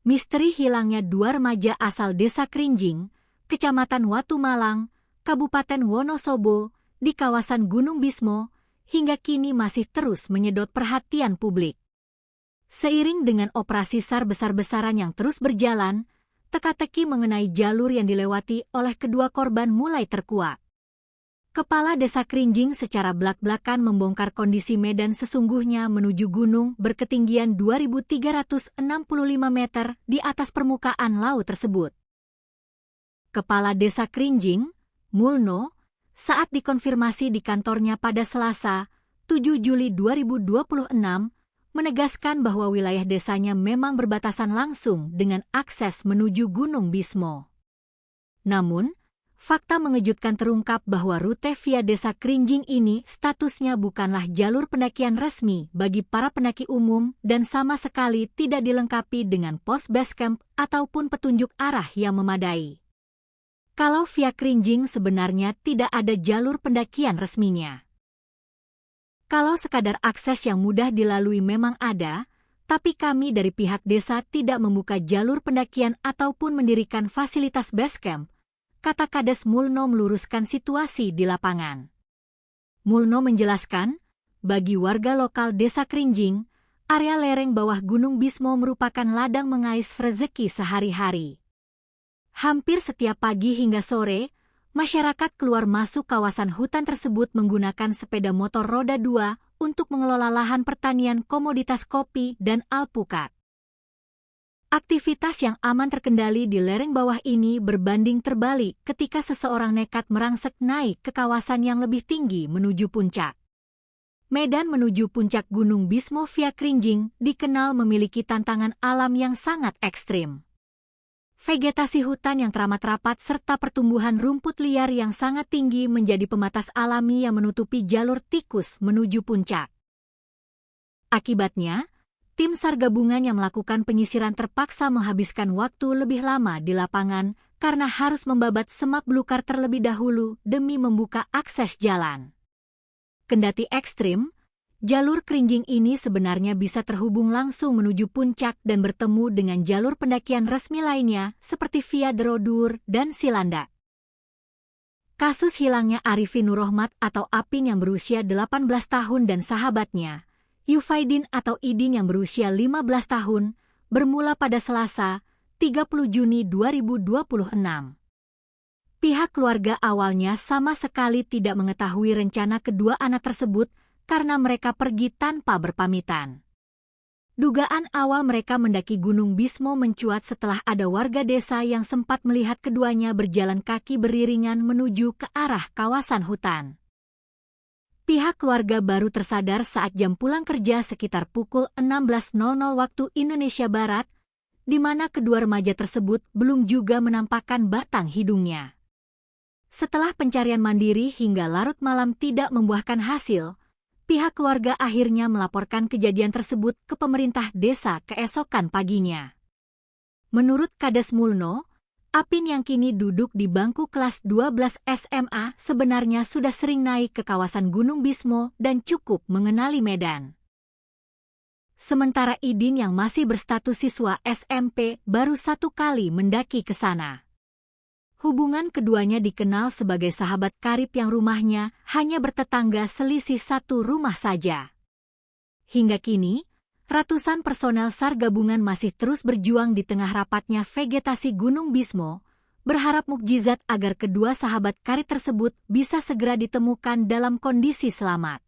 Misteri hilangnya dua remaja asal Desa Krinjing, Kecamatan Watu Malang, Kabupaten Wonosobo, di kawasan Gunung Bismo, hingga kini masih terus menyedot perhatian publik. Seiring dengan operasi SAR besar-besaran yang terus berjalan, teka-teki mengenai jalur yang dilewati oleh kedua korban mulai terkuak. Kepala Desa Krinjing secara blak-blakan membongkar kondisi medan sesungguhnya menuju gunung berketinggian 2.365 meter di atas permukaan laut tersebut. Kepala Desa Krinjing, Mulno, saat dikonfirmasi di kantornya pada Selasa, 7 Juli 2026, menegaskan bahwa wilayah desanya memang berbatasan langsung dengan akses menuju Gunung Bismo. Namun, fakta mengejutkan terungkap bahwa rute via Desa Krinjing ini statusnya bukanlah jalur pendakian resmi bagi para pendaki umum dan sama sekali tidak dilengkapi dengan pos base camp ataupun petunjuk arah yang memadai. Kalau via Krinjing sebenarnya tidak ada jalur pendakian resminya. Kalau sekadar akses yang mudah dilalui memang ada, tapi kami dari pihak desa tidak membuka jalur pendakian ataupun mendirikan fasilitas base camp, kata Kades Mulno meluruskan situasi di lapangan. Mulno menjelaskan, bagi warga lokal Desa Krinjing, area lereng bawah Gunung Bismo merupakan ladang mengais rezeki sehari-hari. Hampir setiap pagi hingga sore, masyarakat keluar masuk kawasan hutan tersebut menggunakan sepeda motor roda 2 untuk mengelola lahan pertanian komoditas kopi dan alpukat. Aktivitas yang aman terkendali di lereng bawah ini berbanding terbalik ketika seseorang nekat merangsek naik ke kawasan yang lebih tinggi menuju puncak. Medan menuju puncak Gunung Bismo via Krinjing dikenal memiliki tantangan alam yang sangat ekstrim. Vegetasi hutan yang teramat rapat serta pertumbuhan rumput liar yang sangat tinggi menjadi pembatas alami yang menutupi jalur tikus menuju puncak. Akibatnya, tim SAR gabungan yang melakukan penyisiran terpaksa menghabiskan waktu lebih lama di lapangan karena harus membabat semak belukar terlebih dahulu demi membuka akses jalan. Kendati ekstrim, jalur Krinjing ini sebenarnya bisa terhubung langsung menuju puncak dan bertemu dengan jalur pendakian resmi lainnya seperti Via Derodur dan Silandak. Kasus hilangnya Arifin Nurrohmat atau Apin yang berusia 18 tahun dan sahabatnya, Yufaidin atau Idin yang berusia 15 tahun, bermula pada Selasa, 30 Juni 2026. Pihak keluarga awalnya sama sekali tidak mengetahui rencana kedua anak tersebut karena mereka pergi tanpa berpamitan. Dugaan awal mereka mendaki Gunung Bismo mencuat setelah ada warga desa yang sempat melihat keduanya berjalan kaki beriringan menuju ke arah kawasan hutan. Pihak keluarga baru tersadar saat jam pulang kerja sekitar pukul 16.00 waktu Indonesia Barat, di mana kedua remaja tersebut belum juga menampakkan batang hidungnya. Setelah pencarian mandiri hingga larut malam tidak membuahkan hasil, pihak keluarga akhirnya melaporkan kejadian tersebut ke pemerintah desa keesokan paginya. Menurut Kades Mulno, Apin yang kini duduk di bangku kelas 12 SMA sebenarnya sudah sering naik ke kawasan Gunung Bismo dan cukup mengenali medan. Sementara Idin yang masih berstatus siswa SMP baru 1 kali mendaki ke sana. Hubungan keduanya dikenal sebagai sahabat karib yang rumahnya hanya bertetangga selisih 1 rumah saja. Hingga kini, ratusan personel SAR gabungan masih terus berjuang di tengah rapatnya vegetasi Gunung Bismo, berharap mukjizat agar kedua sahabat karib tersebut bisa segera ditemukan dalam kondisi selamat.